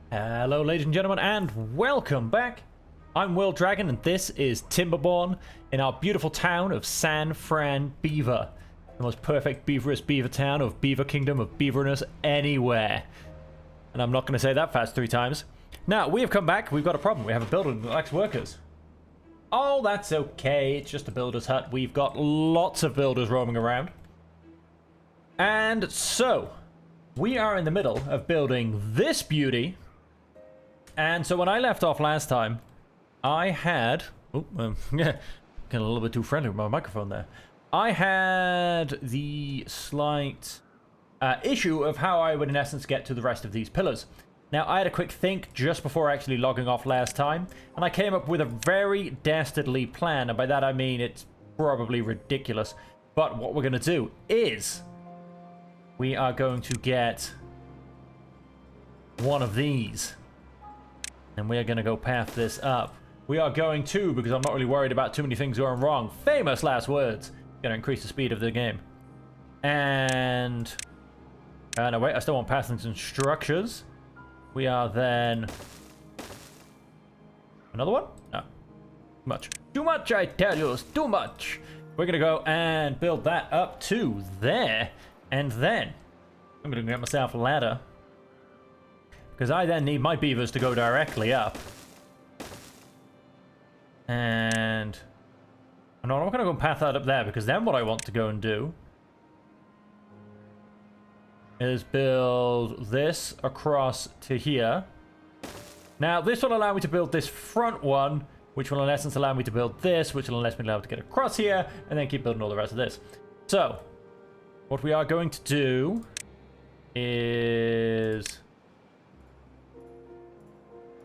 Hello ladies and gentlemen, and welcome back. I'm Will Dragon and this is Timberborn in our beautiful town of San Fran, Beaver. The most perfect beaverous beaver town of Beaver Kingdom of beaverness anywhere. And I'm not going to say that fast 3 times. Now, we have come back. We've got a problem. We have a builder that lacks workers. Oh, that's okay. It's just a builder's hut. We've got lots of builders roaming around. And so, we are in the middle of building this beauty. And so when I left off last time, I had... Oh, getting a little bit too friendly with my microphone there. I had the slight issue of how I would in essence get to the rest of these pillars. Now, I had a quick think just before actually logging off last time, and I came up with a very dastardly plan, and by that I mean it's probably ridiculous. But what we're going to do is we are going to get one of these. And we are going to go path this up. We are going to, because I'm not really worried about too many things going wrong. Famous last words. Going to increase the speed of the game. And... no, wait. I still want pathings and structures. We are then... Another one? No. Too much. Too much, I tell you. It's too much. We're going to go and build that up to there. And then... I'm going to get myself a ladder. Because I then need my beavers to go directly up. And... I'm not going to go and path that up there, because then what I want to go and do is build this across to here. Now, this will allow me to build this front one, which will in essence allow me to build this, which will let me allow to get across here, and then keep building all the rest of this. So, what we are going to do is...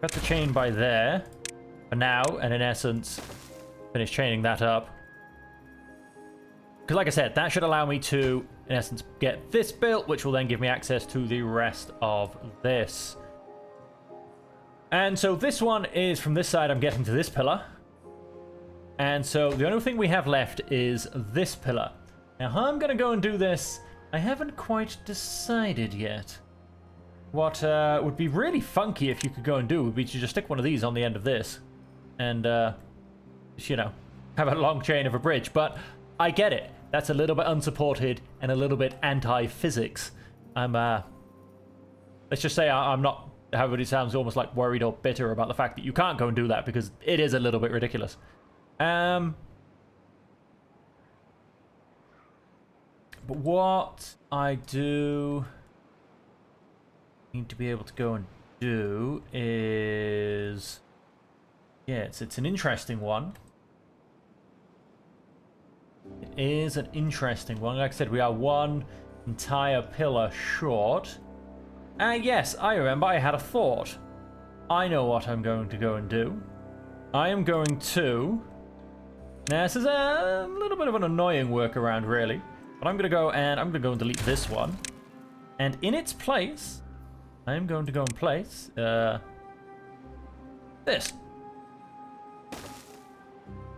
cut the chain by there for now, and in essence, finish chaining that up. Because like I said, that should allow me to, in essence, get this built, which will then give me access to the rest of this. And so this one is from this side, I'm getting to this pillar. And so the only thing we have left is this pillar. Now, how I'm going to go and do this, I haven't quite decided yet. What would be really funky if you could go and do would be to just stick one of these on the end of this. And, you know, have a long chain of a bridge. But I get it. That's a little bit unsupported and a little bit anti-physics. I'm, let's just say I'm not, however it sounds, almost like worried or bitter about the fact that you can't go and do that, because it is a little bit ridiculous. But what I do... need to be able to go and do is... yeah, it's an interesting one. It is an interesting one. Like I said, we are one entire pillar short. Yes, I remember I had a thought. I know what I'm going to go and do. I am going to... now, this is a little bit of an annoying workaround, really. But I'm going to go and delete this one. And in its place... I'm going to go and place this.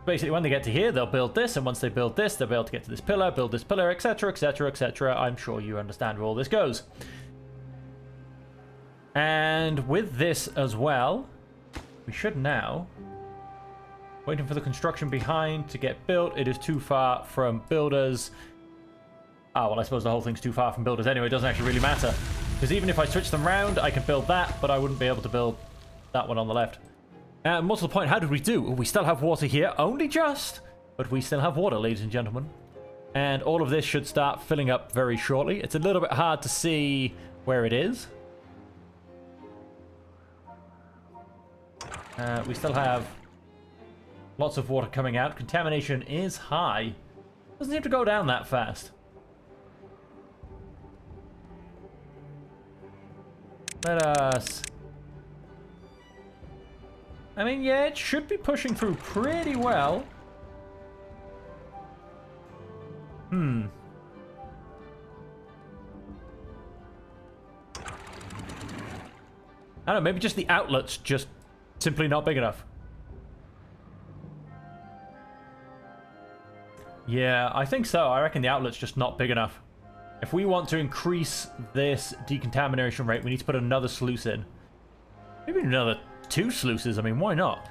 Basically, when they get to here, they'll build this, and once they build this, they'll be able to get to this pillar, build this pillar, etc., etc., etc. I'm sure you understand where all this goes. And with this as well, we should now... waiting for the construction behind to get built. It is too far from builders. Ah, well, I suppose the whole thing's too far from builders anyway. It doesn't actually really matter. Because even if I switch them round, I can build that, but I wouldn't be able to build that one on the left. And more to the point, how did we do? We still have water here, only just, but we still have water, ladies and gentlemen. And all of this should start filling up very shortly. It's a little bit hard to see where it is. We still have lots of water coming out. Contamination is high. Doesn't have to go down that fast. Let us... I mean, yeah, it should be pushing through pretty well. I don't know, maybe just the outlet's just simply not big enough. Yeah, I think so. I reckon the outlet's just not big enough. If we want to increase this decontamination rate, we need to put another sluice in. Maybe another 2 sluices. I mean, why not?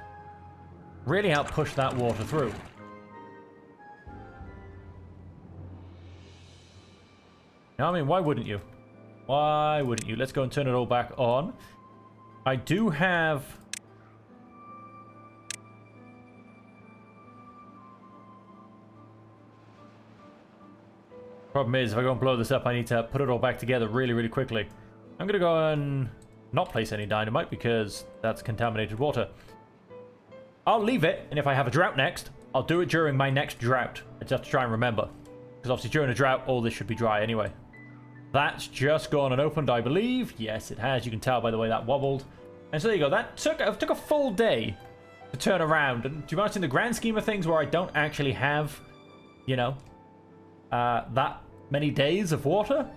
Really help push that water through. I mean, why wouldn't you? Why wouldn't you? Let's go and turn it all back on. I do have... Problem is, if I go and blow this up, I need to put it all back together really, really quickly. I'm going to go and not place any dynamite because that's contaminated water. I'll leave it, and if I have a drought next, I'll do it during my next drought. I just have to try and remember. Because obviously during a drought, all this should be dry anyway. That's just gone and opened, I believe. Yes, it has. You can tell by the way that wobbled. And so there you go. That took a full day to turn around. And do you mind in the grand scheme of things where I don't actually have, you know, that many days of water?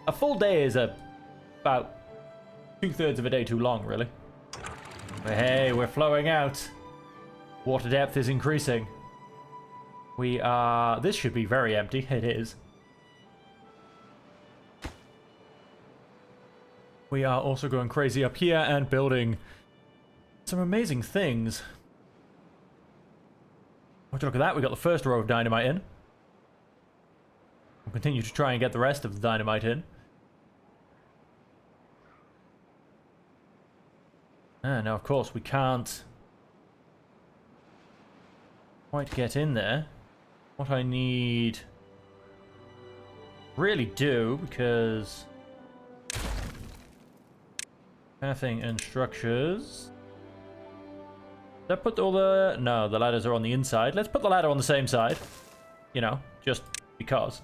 A full day is about 2/3 of a day too long, really. But hey, we're flowing out. Water depth is increasing. We are... This should be very empty. It is. We are also going crazy up here and building some amazing things. Would you look at that? We got the first row of dynamite in. We'll continue to try and get the rest of the dynamite in. Ah, now of course we can't quite get in there. What I need... really do, because... Pathing and structures. Did I put all the... No, the ladders are on the inside. Let's put the ladder on the same side. You know, just because.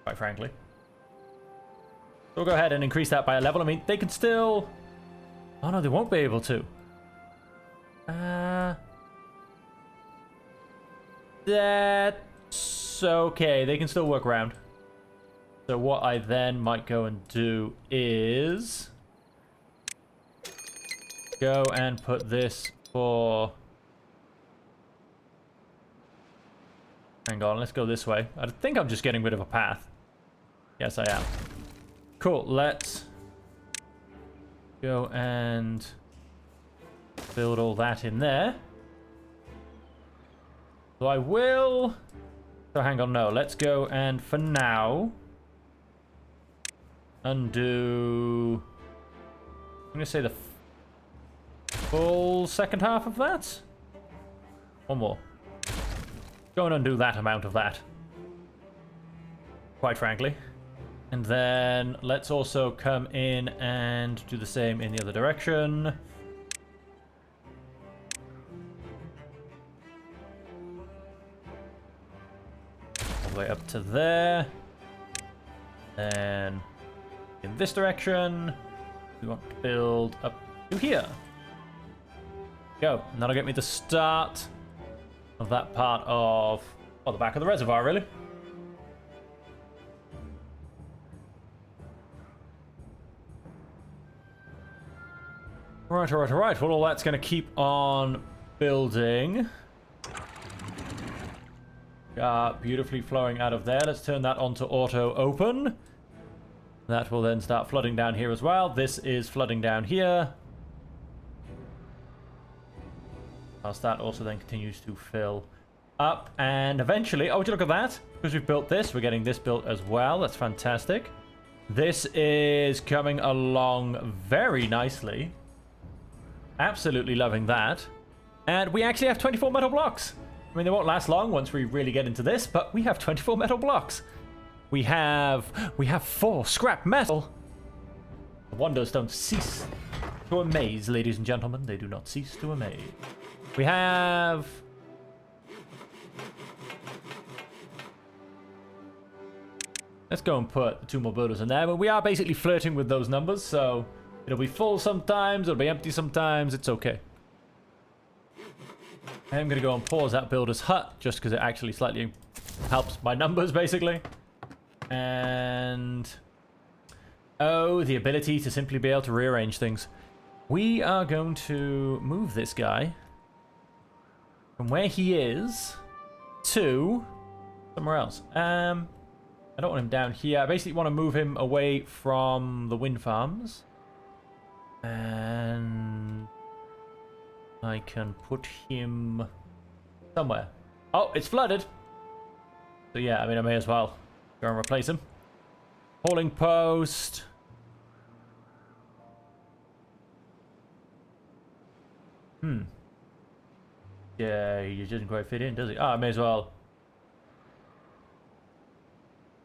Quite frankly. So we'll go ahead and increase that by a level. I mean, they can still... Oh no, they won't be able to. That's okay. They can still work around. So what I then might go and do is go and put this for... Hang on, let's go this way. I think I'm just getting rid of a path. Yes, I am. Cool, let's go and build all that in there. So I will... So hang on, no. Let's go and for now... undo... I'm going to say the full second half of that. One more. Go and undo that amount of that. Quite frankly. And then let's also come in and do the same in the other direction. All the way up to there. Then in this direction, we want to build up to here. Go. And that'll get me the start of that part of, well, the back of the reservoir, really. Right, alright, alright. Well, all that's going to keep on building. Beautifully flowing out of there. Let's turn that on to auto open. That will then start flooding down here as well. This is flooding down here. Whilst that also then continues to fill up. And eventually, oh, would you look at that? Because we've built this, we're getting this built as well. That's fantastic. This is coming along very nicely. Absolutely loving that. And we actually have 24 metal blocks. I mean, they won't last long once we really get into this, but we have 24 metal blocks. We have 4 scrap metal. The wonders don't cease to amaze, ladies and gentlemen. They do not cease to amaze. We have... Let's go and put 2 more builders in there. But we are basically flirting with those numbers, so it'll be full sometimes, it'll be empty sometimes. It's okay. I'm going to go and pause that builder's hut, just because it actually slightly helps my numbers, basically. And... oh, the ability to simply be able to rearrange things. We are going to move this guy from where he is to somewhere else. I don't want him down here. I basically want to move him away from the wind farms. And I can put him somewhere. Oh, it's flooded. So yeah, I mean, I may as well go and replace him. Hauling post. Yeah, he doesn't quite fit in, does he? Ah, I may as well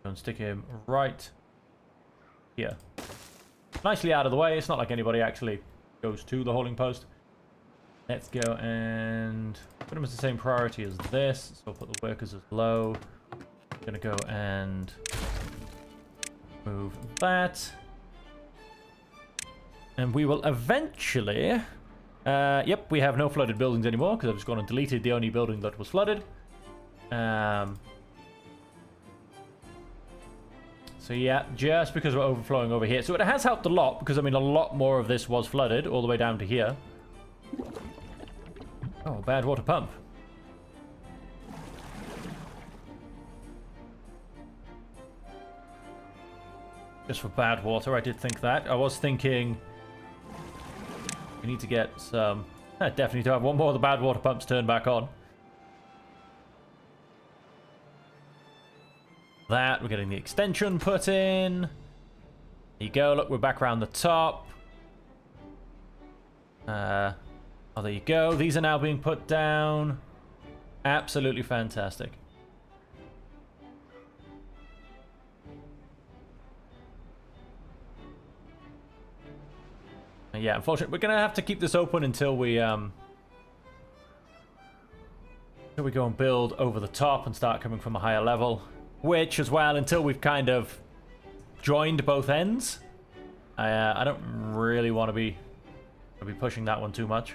go and stick him right here. Nicely out of the way. It's not like anybody actually goes to the hauling post. Let's go and put him as the same priority as this. So I'll put the workers as low. Gonna go and move that. And we will eventually... yep, we have no flooded buildings anymore because I've just gone and deleted the only building that was flooded. So yeah, just because we're overflowing over here. So it has helped a lot because, I mean, a lot more of this was flooded all the way down to here. Oh, bad water pump. Just for bad water, I did think that. I was thinking... we need to get some... definitely to have one more of the bad water pumps turned back on. That, we're getting the extension put in. There you go, look, we're back around the top. Oh, there you go. These are now being put down. Absolutely fantastic. Yeah, unfortunately, we're gonna have to keep this open until we go and build over the top and start coming from a higher level. Which, as well, until we've kind of joined both ends, I don't really want to be pushing that one too much.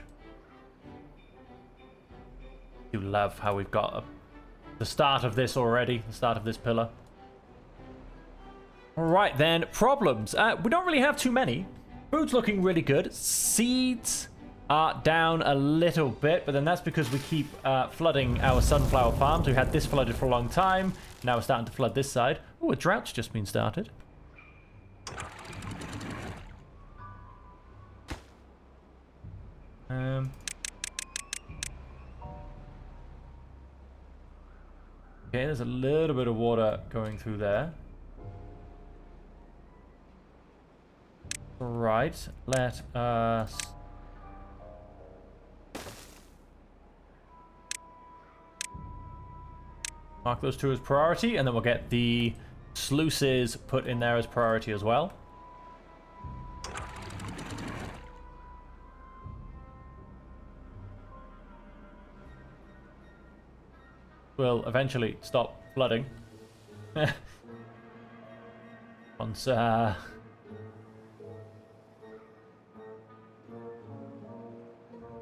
I do love how we've got the start of this already, the start of this pillar. All right, then, problems. We don't really have too many. Food's looking really good. Seeds are down a little bit, but then that's because we keep flooding our sunflower farms. We had this flooded for a long time. Now we're starting to flood this side. Oh, a drought's just been started. Okay, there's a little bit of water going through there. Right, let us... mark those two as priority, and then we'll get the sluices put in there as priority as well. We'll eventually stop flooding. Once, we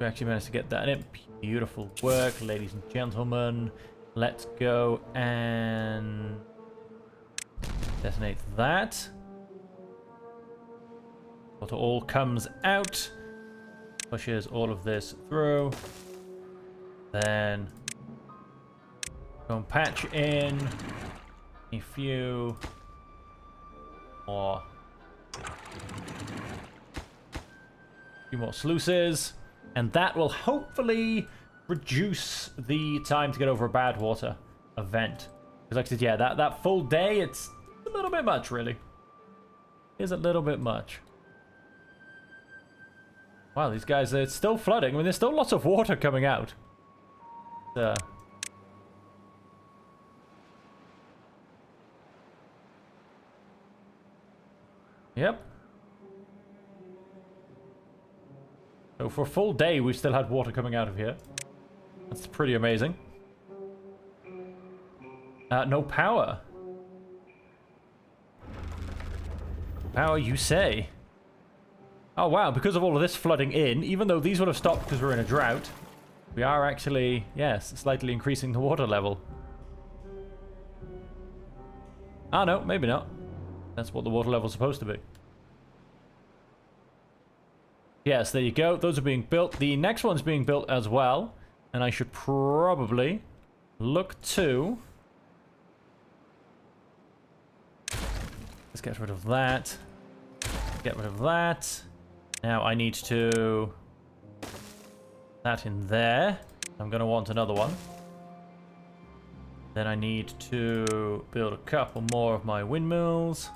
actually managed to get that in. Beautiful work, ladies and gentlemen. Let's go and detonate that. Water all comes out. Pushes all of this through. Then go and patch in a few more sluices. And that will hopefully reduce the time to get over a bad water event. Because like I said, yeah, that full day, it's a little bit much, really. It is a little bit much. Wow, these guys, it's still flooding. I mean, there's still lots of water coming out. Yep. So for a full day, we've still had water coming out of here. That's pretty amazing. No power. Power, you say? Oh, wow. Because of all of this flooding in, even though these would have stopped because we're in a drought, we are actually, yes, slightly increasing the water level. Ah, no, maybe not. That's what the water level's supposed to be. Yes, there you go. Those are being built. The next one's being built as well. And I should probably look to... let's get rid of that. Get rid of that. Now I need to... that in there. I'm going to want another one. Then I need to build a couple more of my windmills.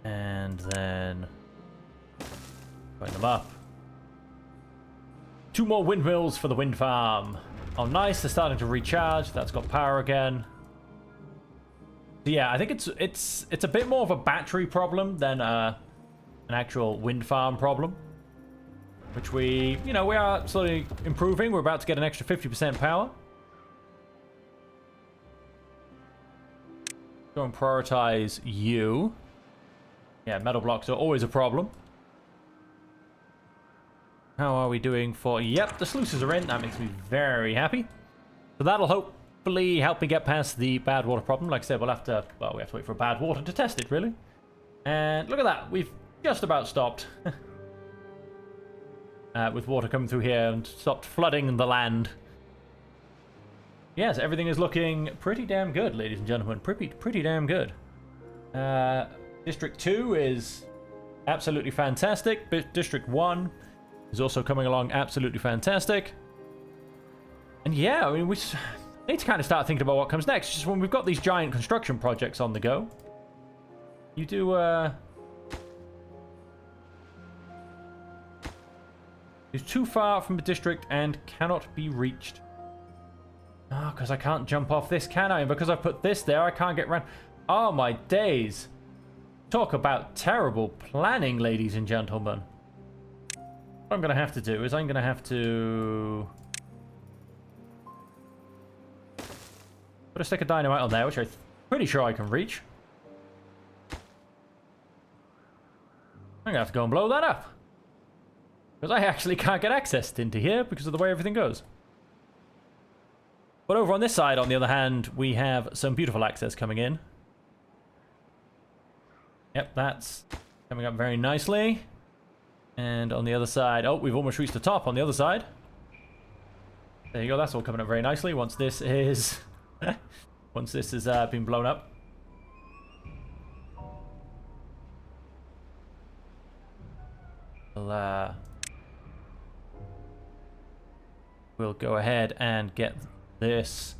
And then... join them up. 2 more windmills for the wind farm. Oh, nice. They're starting to recharge. That's got power again. So yeah, I think it's a bit more of a battery problem than an actual wind farm problem. Which we are slowly improving. We're about to get an extra 50% power. Go and prioritize you. Yeah, metal blocks are always a problem. How are we doing for... yep, the sluices are in. That makes me very happy. So that'll hopefully help me get past the bad water problem. Like I said, we have to wait for bad water to test it, really. And look at that. We've just about stopped. With water coming through here and stopped flooding the land. Yes, everything is looking pretty damn good, ladies and gentlemen. Pretty damn good. District 2 is absolutely fantastic. District 1 is also coming along absolutely fantastic. And yeah, I mean, we need to kind of start thinking about what comes next. Just when we've got these giant construction projects on the go. You do, is too far from the district and cannot be reached. Oh, because I can't jump off this, can I? And because I put this there, I can't get around. Oh, my days. Talk about terrible planning, ladies and gentlemen. What I'm going to have to do is I'm going to have to... put a stick of dynamite on there, which I'm pretty sure I can reach. I'm going to have to go and blow that up. Because I actually can't get access into here because of the way everything goes. But over on this side, on the other hand, we have some beautiful access coming in. Yep, that's coming up very nicely. And on the other side... oh, we've almost reached the top on the other side. There you go, that's all coming up very nicely once this is... once this has been blown up. We'll go ahead and get this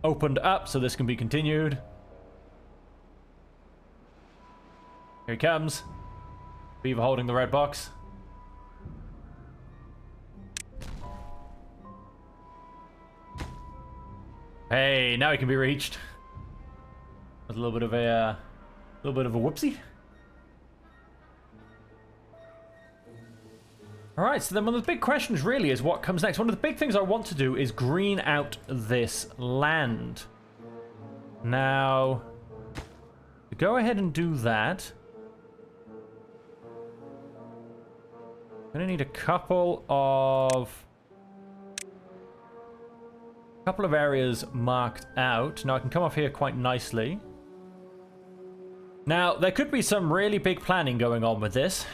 opened up so this can be continued. Here he comes. Beaver holding the red box. Hey, now he can be reached. That's a little bit of a whoopsie. Alright, so then one of the big questions really is what comes next. One of the big things I want to do is green out this land. Now, to go ahead and do that, I'm going to need a couple of areas marked out. Now I can come off here quite nicely. Now, there could be some really big planning going on with this.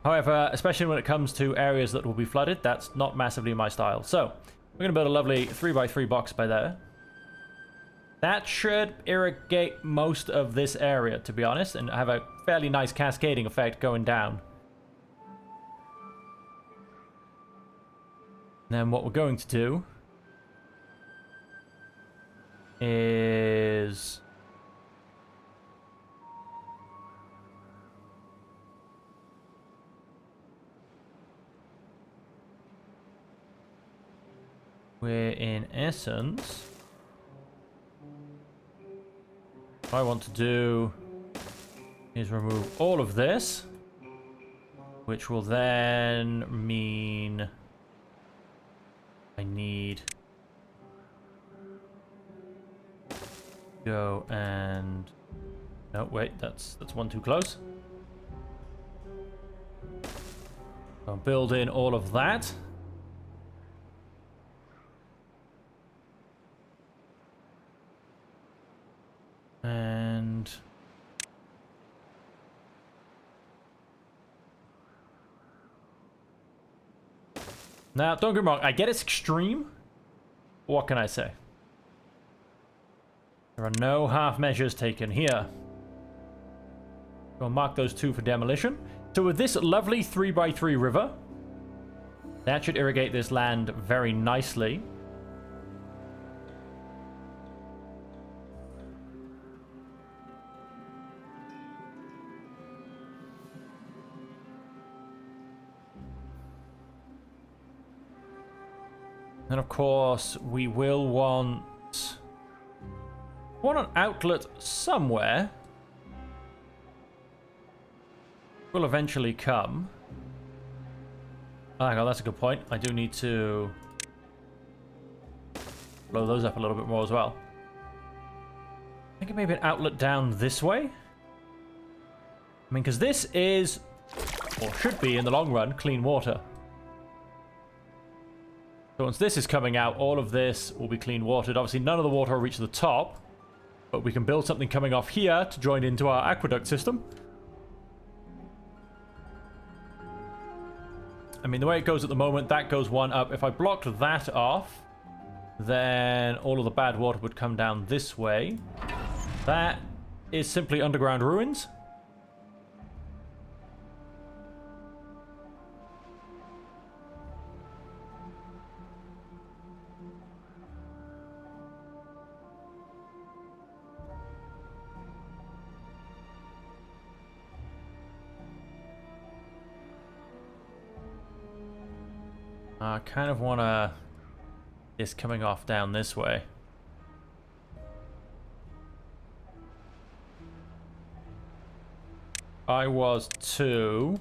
However, especially when it comes to areas that will be flooded, that's not massively my style. So, we're going to build a lovely 3x3 box by there. That should irrigate most of this area, to be honest, and have a fairly nice cascading effect going down. Then what we're going to do is... we're in essence... what I want to do is remove all of this, which will then mean I need go and no wait, that's one too close. I'll build in all of that. And now, don't get me wrong, I get it's extreme. What can I say? There are no half measures taken here. Go We'll mark those 2 for demolition. So with this lovely 3x3 river, that should irrigate this land very nicely. And of course, we will want an outlet somewhere. Will eventually come. Oh, hang on, that's a good point. I do need to blow those up a little bit more as well. I think maybe an outlet down this way. I mean, because this is, or should be in the long run, clean water. So once this is coming out, all of this will be clean watered. Obviously, none of the water will reach the top, but we can build something coming off here to join into our aqueduct system. I mean, the way it goes at the moment, that goes 1 up. If I blocked that off, then all of the bad water would come down this way. That is simply underground ruins. I kind of want this coming off down this way. I was to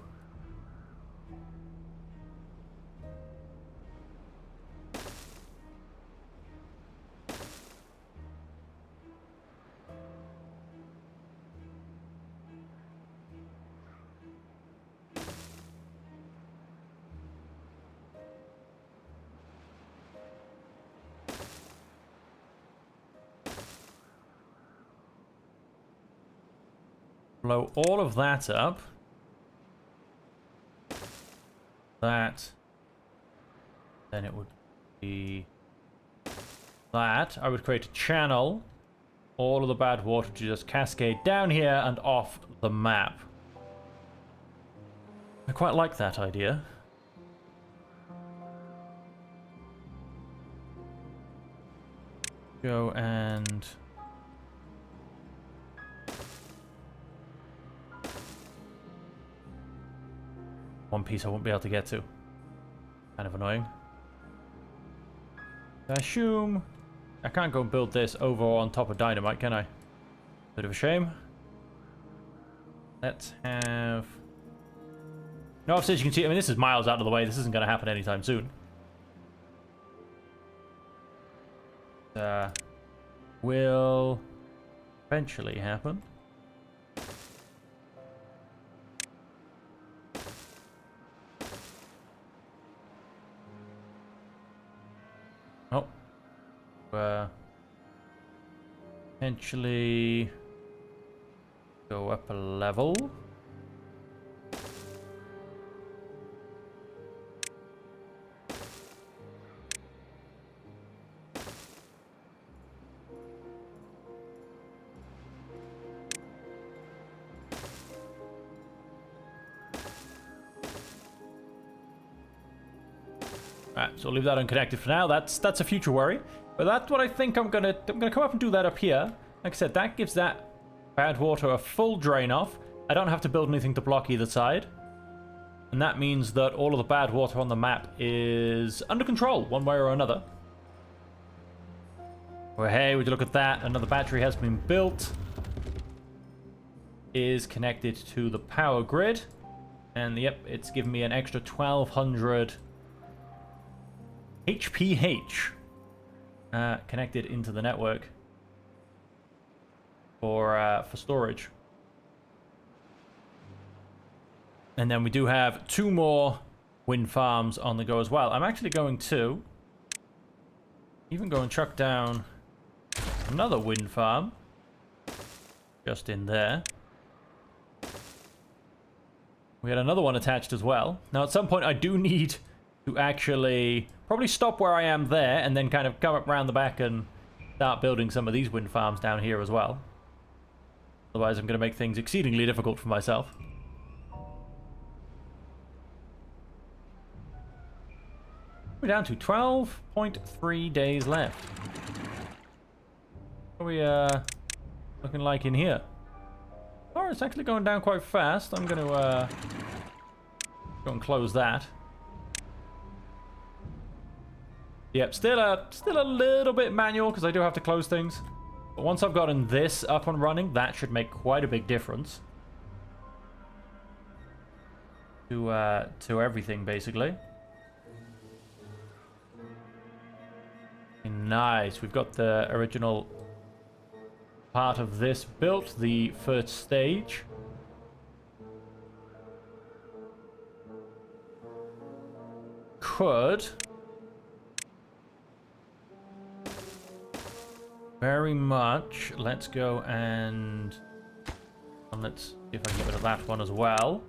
blow all of that up. That. Then it would be that. I would create a channel. All of the bad water to just cascade down here and off the map. I quite like that idea. Go and one piece I won't be able to get to. Kind of annoying. I assume I can't go and build this over on top of dynamite, can I? Bit of a shame. Let's have... No, as you can see, I mean, this is miles out of the way. This isn't going to happen anytime soon. Will eventually happen. Oh. Potentially go up a level. Right, so I'll leave that unconnected for now. That's a future worry. But that's what I think I'm gonna come up and do that up here. Like I said, that gives that bad water a full drain off. I don't have to build anything to block either side. And that means that all of the bad water on the map is under control, one way or another. Well, hey, would you look at that? Another battery has been built. Is connected to the power grid. And yep, it's given me an extra 1200 HPH connected into the network for storage. And then we do have 2 more wind farms on the go as well. I'm actually going to even go and chuck down another wind farm just in there. We had another one attached as well. Now at some point I do need to actually probably stop where I am there and then kind of come up around the back and start building some of these wind farms down here as well. Otherwise, I'm going to make things exceedingly difficult for myself. We're down to 12.3 days left. What are we looking like in here? Oh, it's actually going down quite fast. I'm going to go and close that. Yep, still a little bit manual because I do have to close things. But once I've gotten this up and running, that should make quite a big difference to everything basically. Nice. We've got the original part of this built, the first stage. Could very much. Let's go and let's see if I can get rid of that one as well.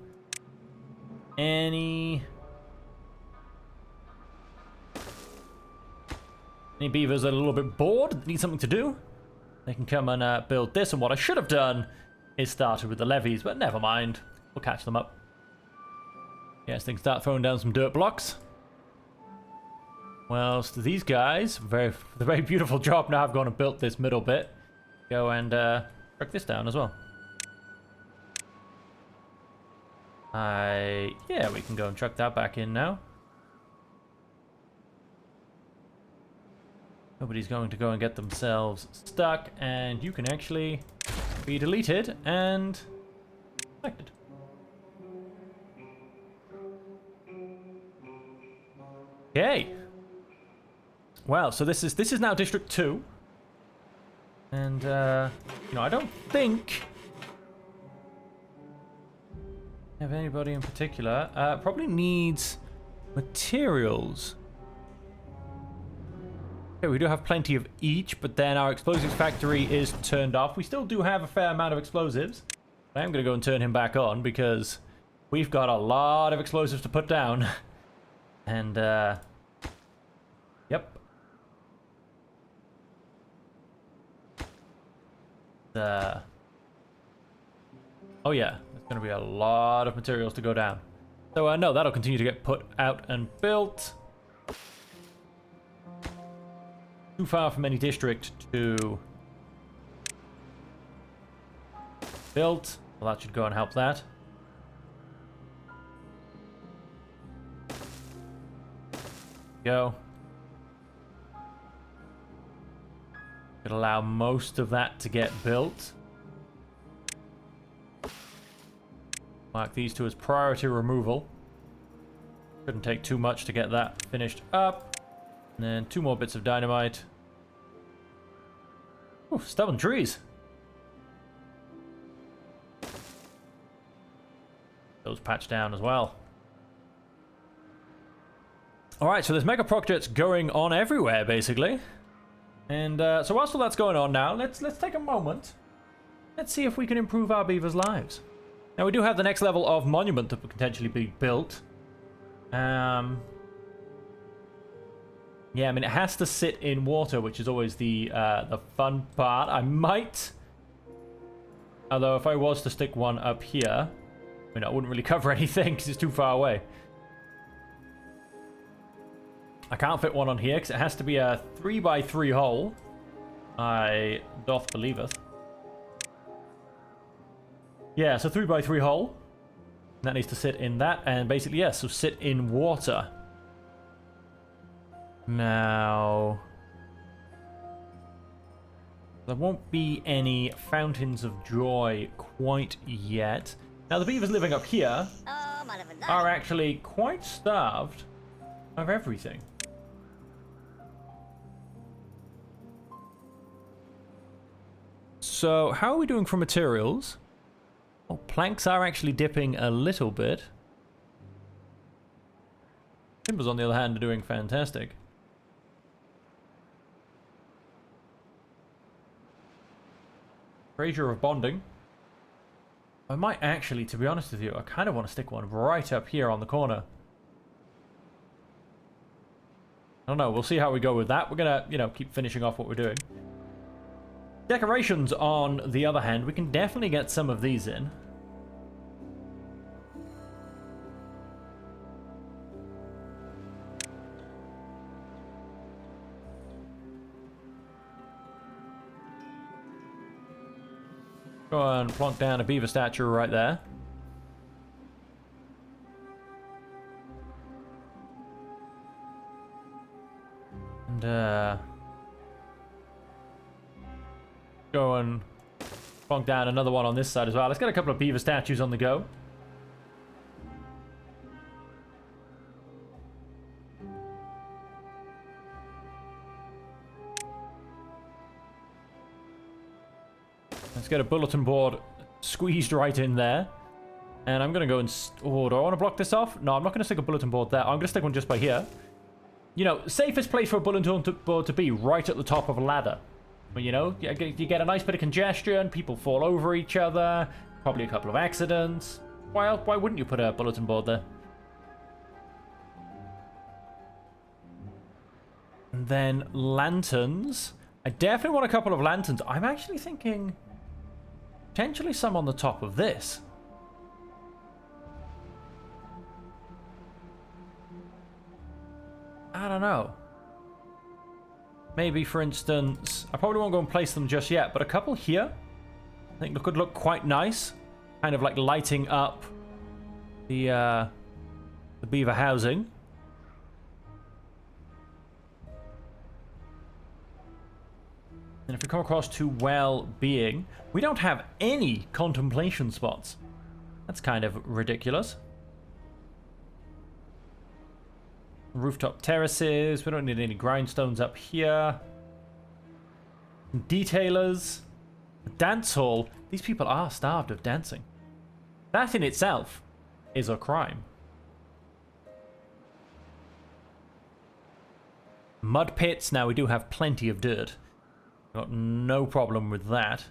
Any beavers that are a little bit bored, need something to do, they can come and build this. And what I should have done is started with the levees, but never mind. We'll catch them up. Yes, they can start throwing down some dirt blocks. Well, so these guys, the very beautiful job now I've gone and built this middle bit. Go and break this down as well. Yeah, we can go and chuck that back in now. Nobody's going to go and get themselves stuck, and you can actually be deleted and selected. Okay. Well, so this is now District 2. And you know, I don't think I have anybody in particular. Probably needs materials. Okay, we do have plenty of each, but then our explosives factory is turned off. We still do have a fair amount of explosives. I am going to go and turn him back on because we've got a lot of explosives to put down. And yep. Oh yeah, there's going to be a lot of materials to go down. So no, that'll continue to get put out and built. Too far from any district to built. Well, that should go and help that. Go. Could allow most of that to get built. Mark these two as priority removal. Couldn't take too much to get that finished up. And then 2 more bits of dynamite. Ooh, stubborn trees. Those patched down as well. Alright, so there's mega projects going on everywhere, basically. And so whilst all that's going on now, let's take a moment. Let's see if we can improve our beavers' lives. Now, we do have the next level of monument that could potentially be built. Yeah, I mean, it has to sit in water, which is always the fun part. I might... Although, if I was to stick one up here, I mean, I wouldn't really cover anything because it's too far away. I can't fit one on here because it has to be a 3x3 hole. I doth believeth. Yeah, so 3x3 hole. That needs to sit in that, and basically, yeah, so sit in water. Now, there won't be any fountains of joy quite yet. Now, the beavers living up here are actually quite starved of everything. So, how are we doing for materials? Well, planks are actually dipping a little bit. Timbers, on the other hand, are doing fantastic. Erasure of bonding. I might actually, to be honest with you, I kind of want to stick one right up here on the corner. I don't know, we'll see how we go with that. We're gonna, you know, keep finishing off what we're doing. Decorations, on the other hand, we can definitely get some of these in. Go and plonk down a beaver statue right there. And go and plonk down another one on this side as well. Let's get a couple of beaver statues on the go. Let's get a bulletin board squeezed right in there. And I'm going to go and... Oh, do I want to block this off? No, I'm not going to stick a bulletin board there. I'm going to stick one just by here. You know, safest place for a bulletin board to be, right at the top of a ladder. But, you know, you get a nice bit of congestion, people fall over each other, probably a couple of accidents. Why wouldn't you put a bulletin board there? And then lanterns. I definitely want a couple of lanterns. I'm actually thinking... potentially some on the top of this. I don't know. Maybe, for instance, I probably won't go and place them just yet, but a couple here, I think could look quite nice. Kind of like lighting up the beaver housing. And if we come across to well-being, we don't have any contemplation spots. That's kind of ridiculous. Rooftop terraces. We don't need any grindstones up here. Detailers. Dance hall. These people are starved of dancing. That in itself is a crime. Mud pits. Now we do have plenty of dirt. Got no problem with that.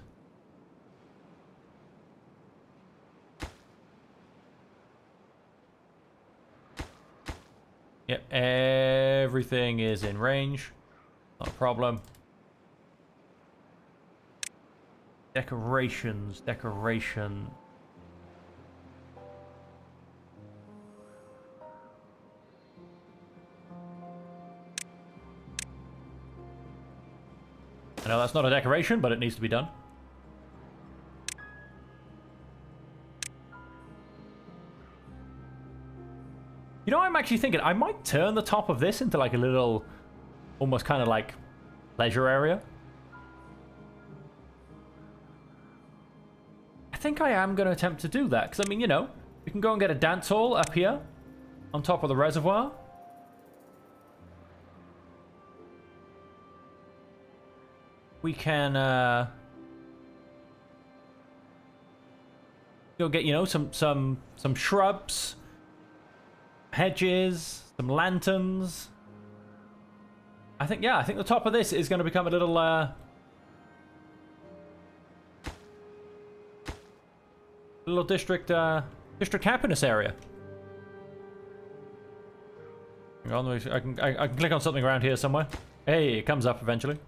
Yep, everything is in range. Not a problem. Decorations, decoration. I know that's not a decoration, but it needs to be done. You know, I'm actually thinking I might turn the top of this into like a little, almost kind of like pleasure area. I think I am going to attempt to do that. Because, I mean, you know, we can go and get a dance hall up here on top of the reservoir. We can go get, you know, some shrubs, hedges, some lanterns. I think, yeah, I think the top of this is going to become a little district happiness area. Hang on, I can click on something around here somewhere. Hey, it comes up eventually.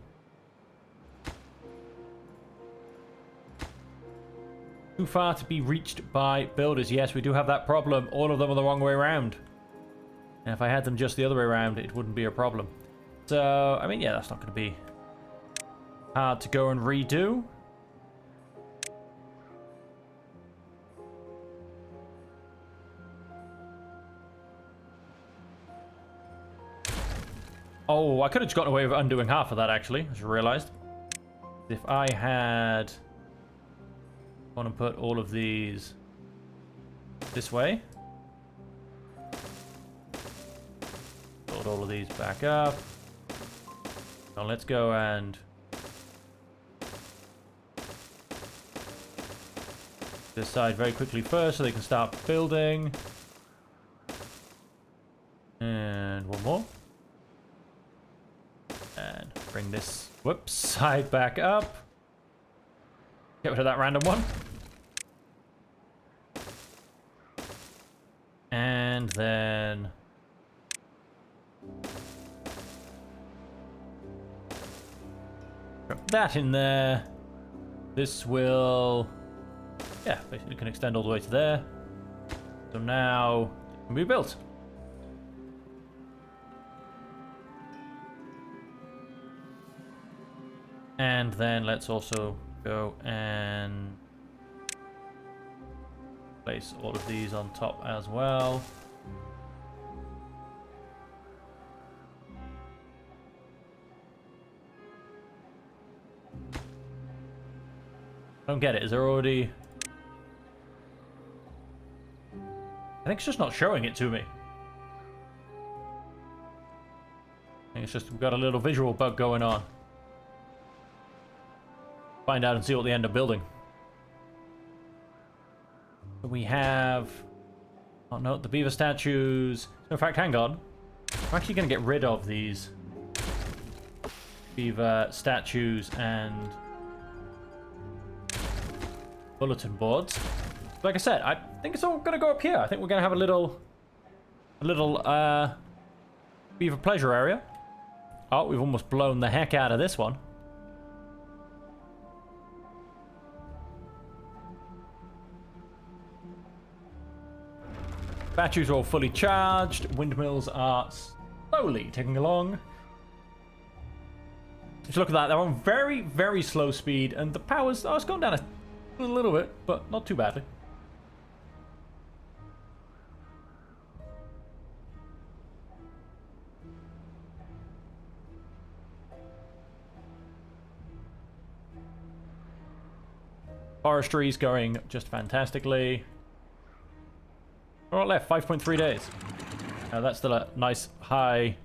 Too far to be reached by builders. Yes, we do have that problem. All of them are the wrong way around. And if I had them just the other way around, it wouldn't be a problem. So, I mean, yeah, that's not going to be hard to go and redo. Oh, I could have just gotten away with undoing half of that, actually. I just realized. If I had... I want to put all of these this way. Build all of these back up. Now let's go and this side very quickly first so they can start building. And one more. And bring this, whoops, side back up. Get rid of that random one. And then drop that in there. This will, yeah, basically can extend all the way to there. So now it can be built. And then let's also go and place all of these on top as well. I don't get it. Is there already... I think it's just not showing it to me. I think it's just we've got a little visual bug going on. Find out and see what they end up building. So we have... Oh no, the beaver statues. In fact, hang on. I'm actually going to get rid of these beaver statues and bulletin boards. Like I said, I think it's all going to go up here. I think we're going to have a little beaver pleasure area. Oh, we've almost blown the heck out of this one. Batteries are all fully charged. Windmills are slowly ticking along. Just look at that. They're on very, very slow speed. And the power's... Oh, it's gone down a little bit, but not too badly. Forestry's going just fantastically. All right, left, 5.3 days. That's still a nice high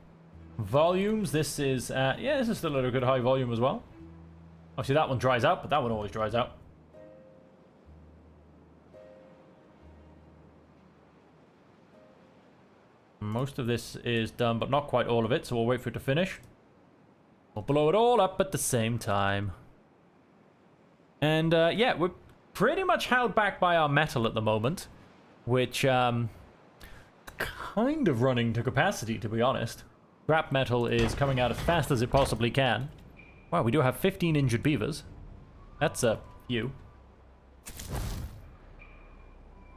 volumes. This is, yeah, this is still a good high volume as well. Obviously, that one dries out, but that one always dries out. Most of this is done, but not quite all of it, so we'll wait for it to finish. We'll blow it all up at the same time. And, yeah, we're pretty much held back by our metal at the moment. Which, kind of running to capacity, to be honest. Scrap metal is coming out as fast as it possibly can. Wow, we do have 15 injured beavers. That's a few.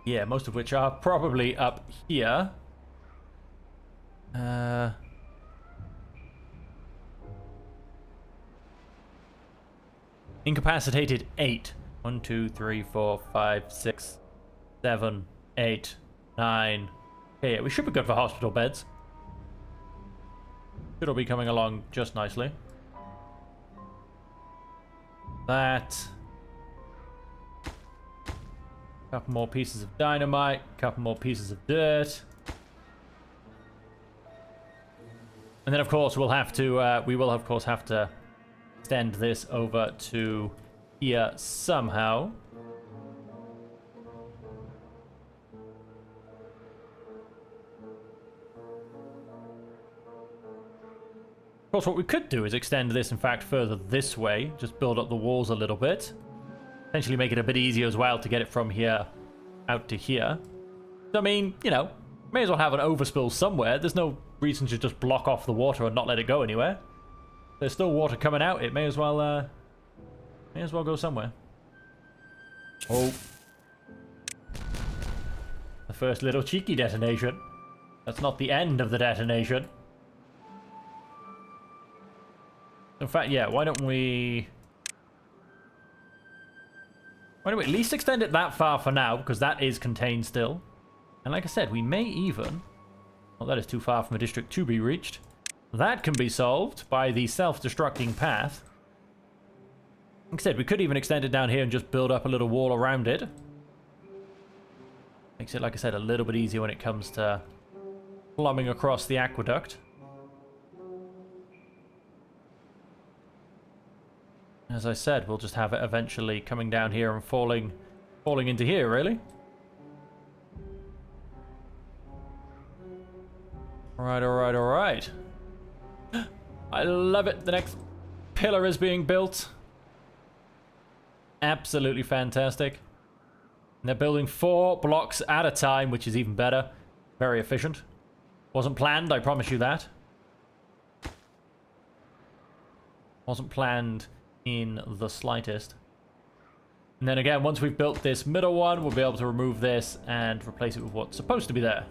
Yeah, most of which are probably up here. Incapacitated 8. 1, 2, 3, 4, 5, 6, 7, 8, 9. Okay, yeah, we should be good for hospital beds. Should all be coming along just nicely. That. Couple more pieces of dynamite. Couple more pieces of dirt. And then, of course, we'll have to. We will, of course, have to extend this over to here somehow. Of course, what we could do is extend this, in fact, further this way. Just build up the walls a little bit. Potentially make it a bit easier as well to get it from here out to here. So, I mean, you know, may as well have an overspill somewhere. There's no reason to just block off the water and not let it go anywhere. There's still water coming out. It may as well go somewhere. Oh. The first little cheeky detonation. That's not the end of the detonation. In fact, yeah, why don't we at least extend it that far for now, because that is contained still. And like I said, we may even... Well, that is too far from a district to be reached. That can be solved by the self-destructing path. Like I said, we could even extend it down here and just build up a little wall around it. Makes it, like I said, a little bit easier when it comes to plumbing across the aqueduct. As I said, we'll just have it eventually coming down here and falling into here, really. Alright, alright, alright. I love it. The next pillar is being built. Absolutely fantastic. And they're building 4 blocks at a time, which is even better. Very efficient. Wasn't planned, I promise you that. Wasn't planned in the slightest. And then again, once we've built this middle one, we'll be able to remove this and replace it with what's supposed to be there.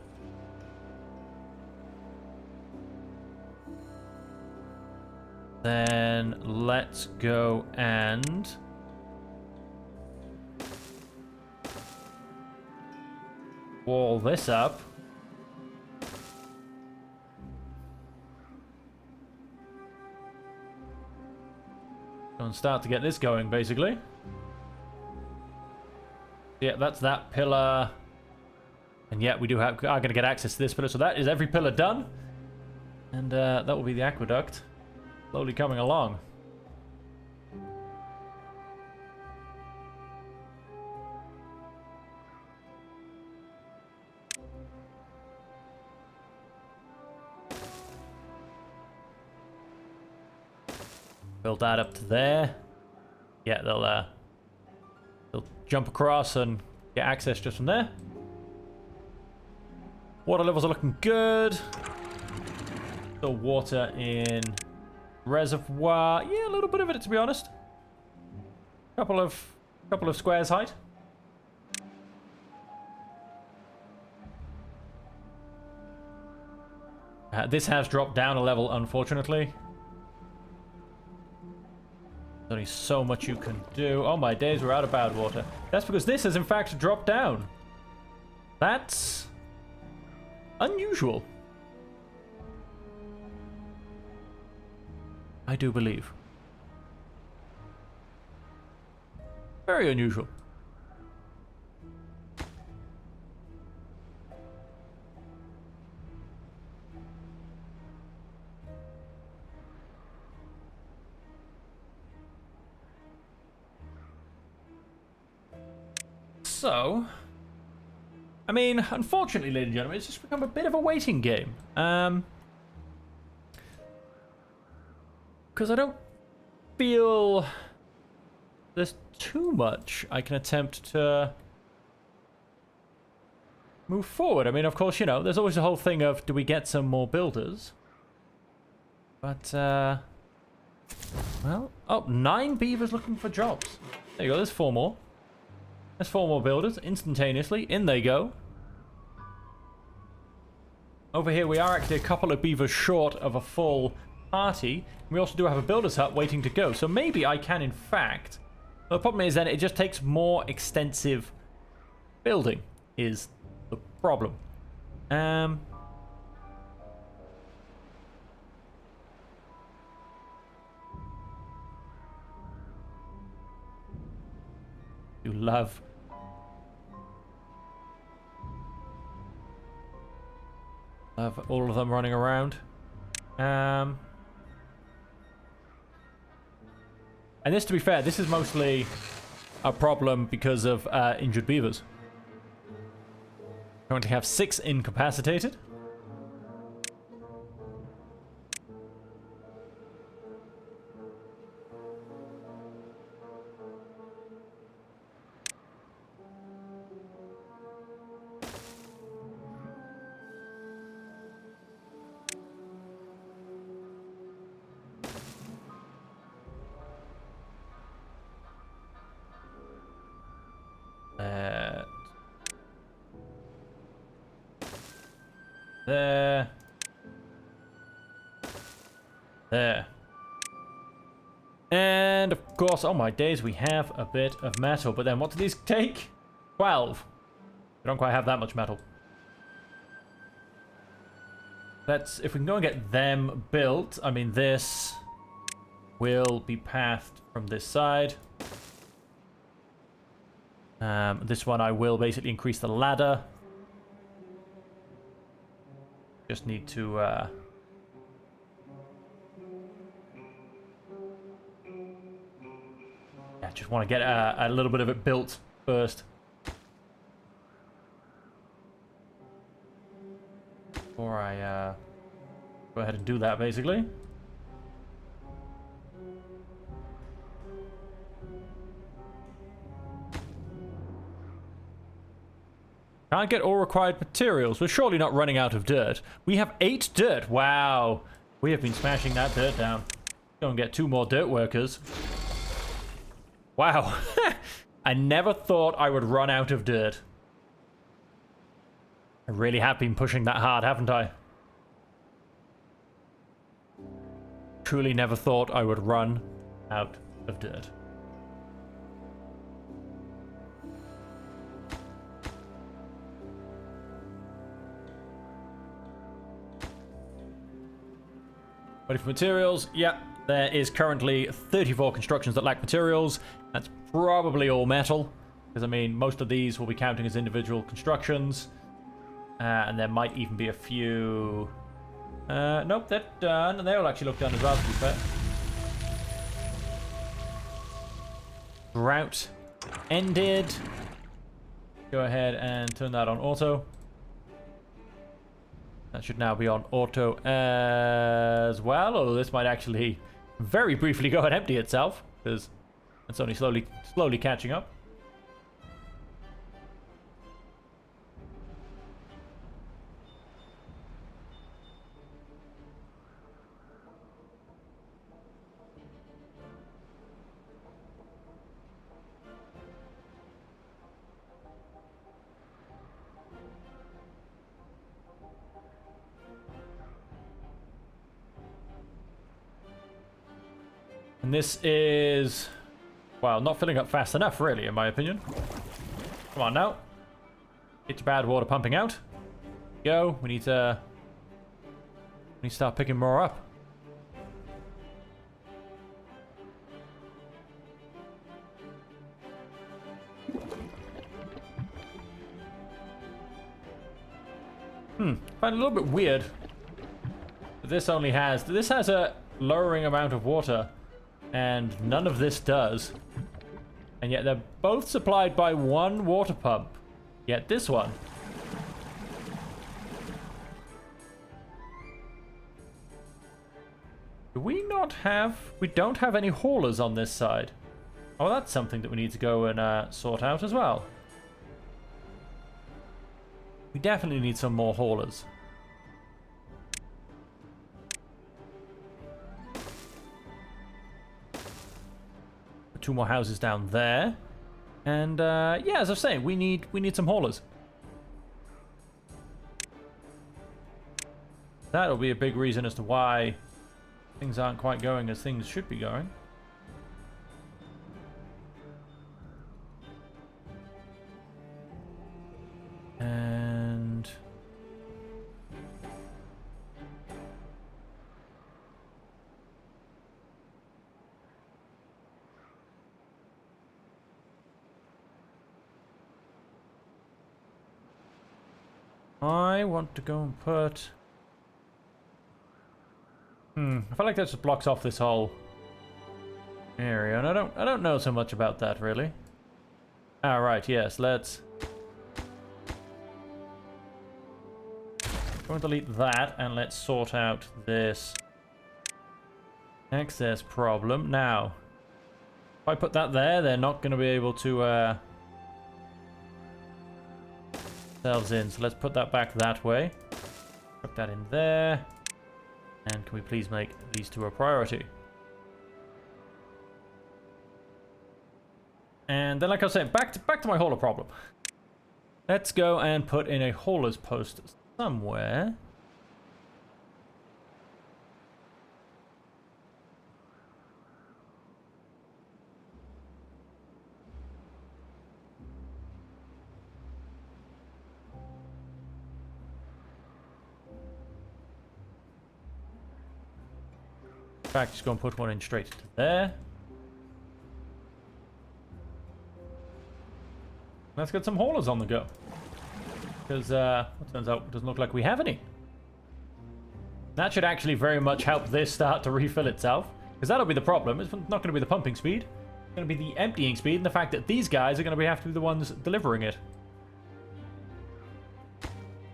Then let's go and wall this up. And start to get this going, basically. Yeah, that's that pillar. And yeah, we are going to get access to this pillar. So that is every pillar done. And that will be the aqueduct. Slowly coming along. Build that up to there. Yeah, they'll jump across and get access just from there. Water levels are looking good. Still water in reservoir. Yeah, a little bit of it, to be honest. Couple of squares height. This has dropped down a level, unfortunately. There's only so much you can do. Oh my days, we're out of bad water. That's because this has in fact dropped down. That's unusual. I do believe. Very unusual. So, I mean, unfortunately, ladies and gentlemen, it's just become a bit of a waiting game. Because I don't feel there's too much I can attempt to move forward. I mean, of course, you know, there's always the whole thing of, do we get some more builders? But, well, oh, 9 beavers looking for jobs. There you go, there's 4 more. There's 4 more builders, instantaneously. In they go. Over here, we are actually a couple of beavers short of a full party. We also do have a builder's hut waiting to go. So maybe I can, in fact... Well, the problem is then it just takes more extensive building, is the problem. You love all of them running around. And this, to be fair, this is mostly a problem because of injured beavers. Currently have 6 incapacitated. There. And of course, oh my days, we have a bit of metal. But then what do these take? 12. We don't quite have that much metal. Let's, if we can go and get them built, I mean, this will be pathed from this side. This one I will basically increase the ladder. Just need to yeah, just want to get a little bit of it built first before I go ahead and do that, basically. Can't get all required materials. We're surely not running out of dirt. We have 8 dirt. Wow. We have been smashing that dirt down. Go and get 2 more dirt workers. Wow. I never thought I would run out of dirt. I really have been pushing that hard, haven't I? Truly never thought I would run out of dirt. Ready for materials? Yep. There is currently 34 constructions that lack materials. That's probably all metal. Because, I mean, most of these will be counting as individual constructions. And there might even be a few... nope, they're done. And they all actually look done as well, to be fair. Drought ended. Go ahead and turn that on auto. That should now be on auto as well. Although this might actually very briefly go and empty itself, because it's only slowly catching up. And this is, well, not filling up fast enough, really, in my opinion. Come on now. Get your bad water pumping out. Go. We need to start picking more up. Find it a little bit weird. This has a lowering amount of water. And none of this does. And yet they're both supplied by one water pump. Yet this one. Do we not have... We don't have any haulers on this side. Oh, that's something that we need to go and sort out as well. We definitely need some more haulers. 2 more houses down there. And yeah, as I was saying, we need some haulers. That'll be a big reason as to why things aren't quite going as things should be going. And I want to go and put... I feel like that just blocks off this whole area, and I don't know so much about that, really. Alright, yes, let's... Go and delete that, and let's sort out this access problem. Now, if I put that there, they're not going to be able to... themselves in, so let's put that back that way. Put that in there. And can we please make these 2 a priority? And then, like I was saying, back to my hauler problem. Let's go and put in a hauler's post somewhere. In fact, just go and put one in straight to there. Let's get some haulers on the go. Because, it turns out it doesn't look like we have any. That should actually very much help this start to refill itself. Because that'll be the problem. It's not going to be the pumping speed. It's going to be the emptying speed and the fact that these guys are going to have to be the ones delivering it.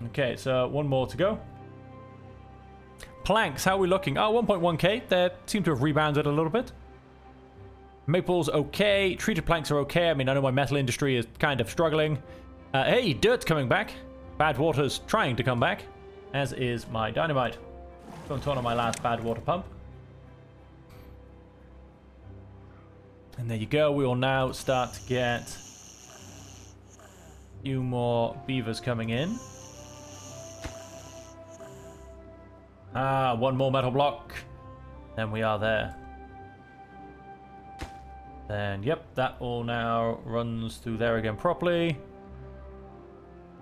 Okay, so 1 more to go. Planks, how are we looking? Oh, 1.1k. They seem to have rebounded a little bit. Maples, okay. Treated planks are okay. I mean, I know my metal industry is kind of struggling. Hey, dirt's coming back. Bad water's trying to come back. As is my dynamite. Go and turn on my last bad water pump. And there you go. We will now start to get a few more beavers coming in. Ah, one more metal block. Then we are there. Then, yep, that all now runs through there again properly.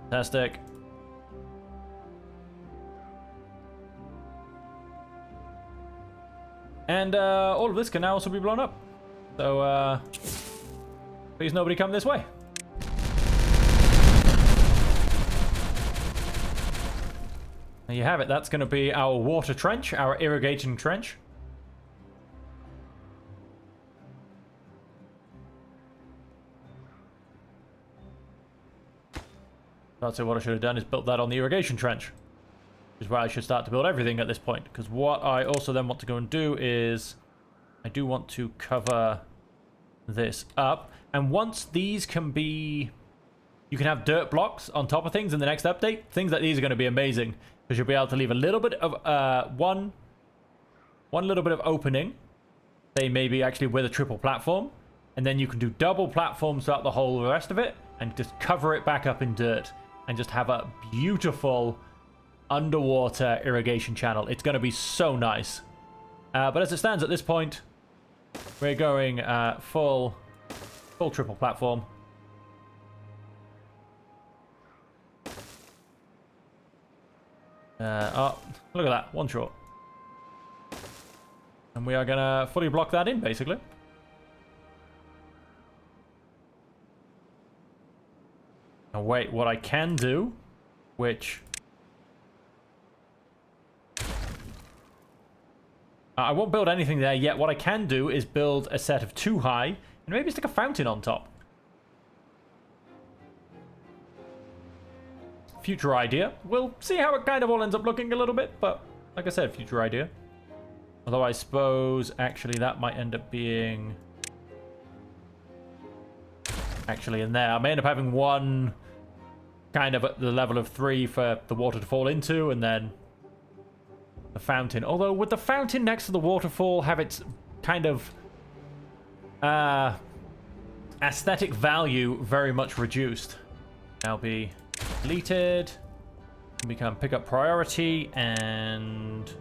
Fantastic. And all of this can now also be blown up. So, please nobody come this way. There you have it. That's going to be our water trench, our irrigation trench. That's what I should have done, is built that on the irrigation trench. Which is where I should start to build everything at this point. Because what I also then want to go and do is, I do want to cover this up. And once these can be, you can have dirt blocks on top of things in the next update. Things like these are going to be amazing. Because you'll be able to leave a little bit of, one little bit of opening. Say maybe actually with a triple platform. And then you can do double platforms throughout the whole rest of it. And just cover it back up in dirt. And just have a beautiful underwater irrigation channel. It's going to be so nice. But as it stands at this point, we're going full triple platform. Oh, look at that. One short. And we are going to fully block that in, basically. Now, wait. What I can do, which... I won't build anything there yet. What I can do is build a set of 2 high and maybe stick a fountain on top. Future idea. We'll see how it kind of all ends up looking a little bit, but like I said, future idea. Although I suppose actually that might end up being actually in there. I may end up having one kind of at the level of 3 for the water to fall into, and then the fountain. Although, would the fountain next to the waterfall have its kind of aesthetic value very much reduced? Now be deleted. Become pickup priority, and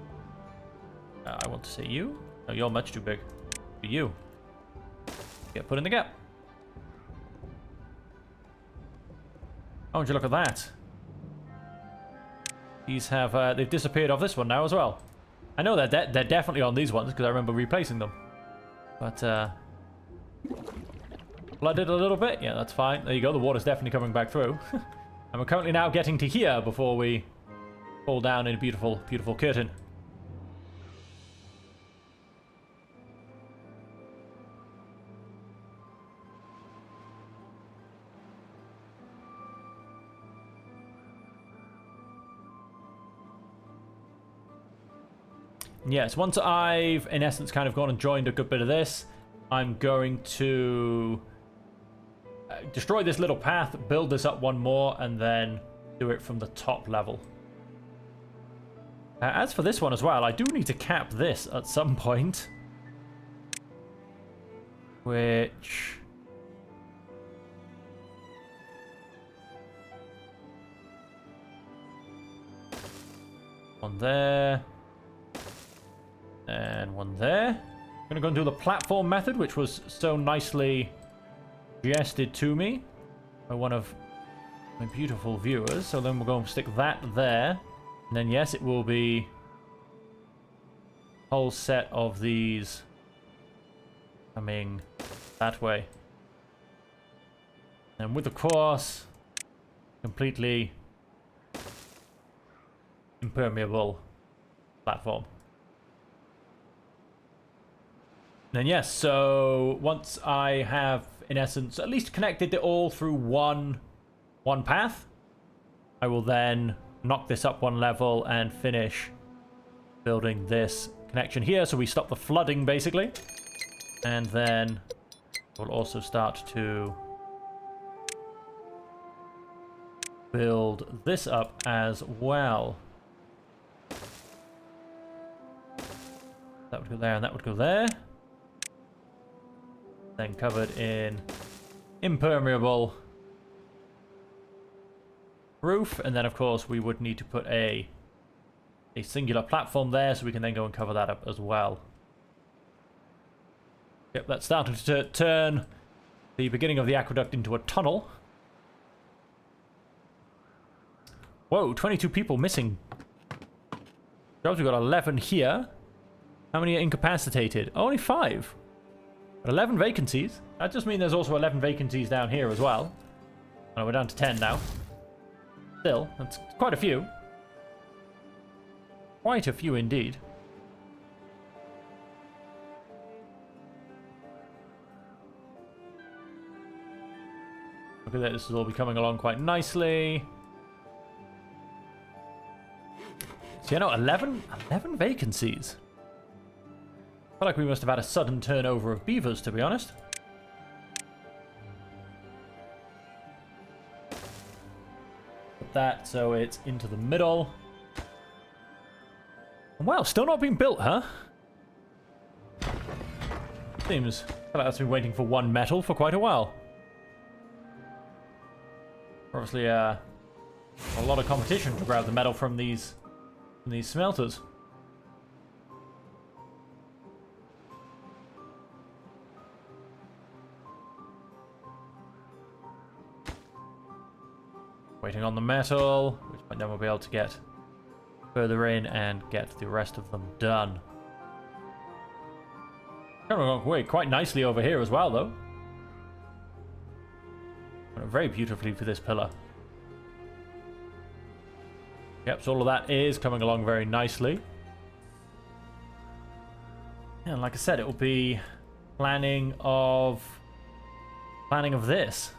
I want to say you. No, you're much too big. You get put in the gap. Oh, would you look at that? These have, they've disappeared off this one now as well. I know they're definitely on these ones because I remember replacing them. But, flooded a little bit. Yeah, that's fine. There you go. The water's definitely coming back through. And we're currently now getting to here before we fall down in a beautiful, beautiful curtain. Yes, once I've, in essence, kind of gone and joined a good bit of this, I'm going to destroy this little path, build this up one more, and then do it from the top level. As for this one as well, I do need to cap this at some point. Which... one there. And one there. I'm going to go and do the platform method, which was so nicely suggested to me by one of my beautiful viewers. So then we're going to stick that there. And then, yes, it will be a whole set of these coming that way. And with the course, completely impermeable platform. And yes, so once I have, in essence, at least connected it all through one path, I will then knock this up one level and finish building this connection here, so we stop the flooding, basically. And then we'll also start to build this up as well. That would go there, and that would go there. then covered in impermeable roof, and then of course we would need to put a singular platform there so we can then go and cover that up as well. Yep, that's starting to turn the beginning of the aqueduct into a tunnel. Whoa, 22 people missing jobs. We've got 11 here. How many are incapacitated? Only 5. But 11 vacancies. That just means there's also 11 vacancies down here as well. Oh, we're down to 10 now. Still, that's quite a few. Quite a few indeed. Look at that, this is all be coming along quite nicely. So, you know, 11 vacancies. I feel like we must have had a sudden turnover of beavers, to be honest. Put that so it's into the middle. Wow, still not being built, huh? Seems like that's been waiting for one metal for quite a while. Obviously, a lot of competition to grab the metal from these smelters. Waiting on the metal, which then we'll be able to get further in and get the rest of them done. Coming along quite nicely over here as well, though. Very beautifully for this pillar. Yep, so all of that is coming along very nicely. And like I said, it will be planning of this.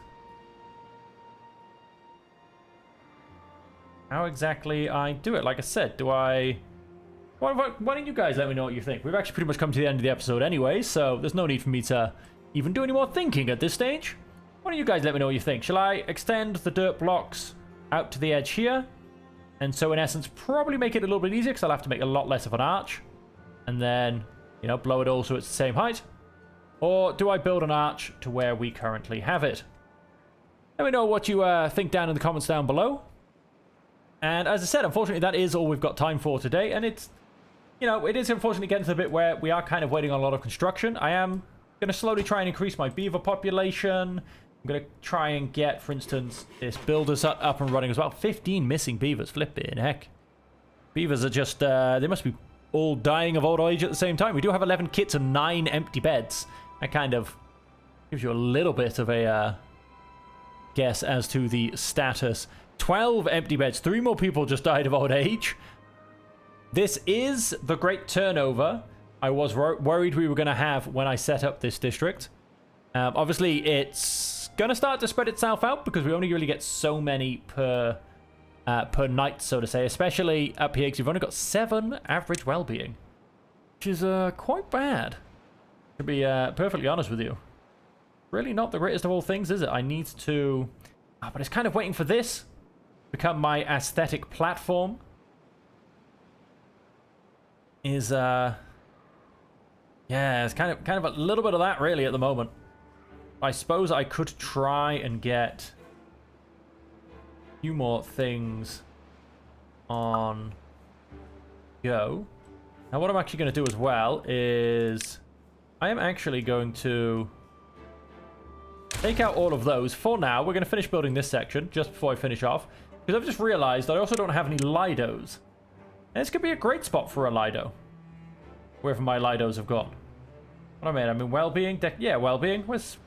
How exactly I do it? Like I said, do I... Why don't you guys let me know what you think? We've actually pretty much come to the end of the episode anyway, so there's no need for me to even do any more thinking at this stage. Why don't you guys let me know what you think? Shall I extend the dirt blocks out to the edge here? And so in essence, probably make it a little bit easier because I'll have to make a lot less of an arch. And then, you know, blow it all so it's the same height. Or do I build an arch to where we currently have it? Let me know what you think down in the comments down below. And as I said, unfortunately, that is all we've got time for today. And it's, you know, it is unfortunately getting to the bit where we are kind of waiting on a lot of construction. I am going to slowly try and increase my beaver population. I'm going to try and get, for instance, this builder's up and running as well. 15 missing beavers. Flipping heck. Beavers are just, they must be all dying of old age at the same time. We do have 11 kits and 9 empty beds. That kind of gives you a little bit of a guess as to the status. 12 empty beds. 3 more people just died of old age. This is the great turnover I was worried we were going to have when I set up this district. Obviously, it's going to start to spread itself out because we only really get so many per night, so to say. Especially up here because we've only got 7 average well-being. Which is quite bad. To be perfectly honest with you. Really not the greatest of all things, is it? I need to... Oh, but it's kind of waiting for this. Become my aesthetic platform. Is yeah, it's kind of a little bit of that really at the moment. I suppose I could try and get a few more things on go. Now what I'm actually going to do as well is I am actually going to take out all of those. For now, we're going to finish building this section just before I finish off. Because I've just realized I also don't have any Lidos. And this could be a great spot for a Lido. Wherever my Lidos have gone. What I mean, well-being? Yeah, well-being. Where's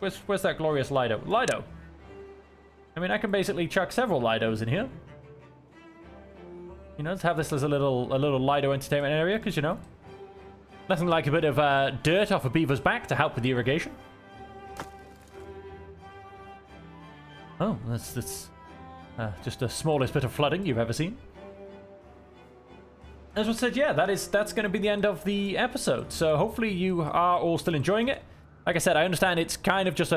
that glorious Lido? Lido! I mean, I can basically chuck several Lidos in here. You know, let's have this as a little Lido entertainment area, because, you know, nothing like a bit of dirt off a beaver's back to help with the irrigation. Oh, that's just the smallest bit of flooding you've ever seen. As I said, yeah, that's going to be the end of the episode. So hopefully you are all still enjoying it. Like I said, I understand it's kind of just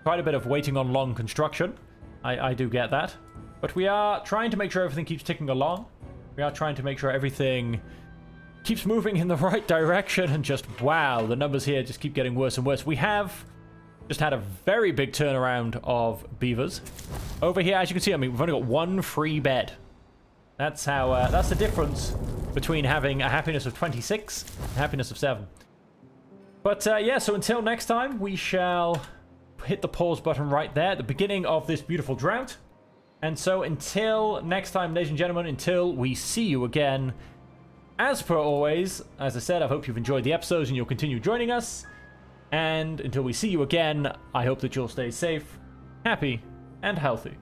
quite a bit of waiting on long construction. I do get that. But we are trying to make sure everything keeps ticking along. We are trying to make sure everything keeps moving in the right direction. And just, wow, the numbers here just keep getting worse and worse. We have just had a very big turnaround of beavers. Over here, as you can see, I mean, we've only got one free bed. That's how, that's the difference between having a happiness of 26 and happiness of 7. But yeah, so until next time, we shall hit the pause button right there at the beginning of this beautiful drought. And so until next time, ladies and gentlemen, until we see you again, as per always, as I said, I hope you've enjoyed the episodes and you'll continue joining us. And until we see you again, I hope that you'll stay safe, happy, and healthy.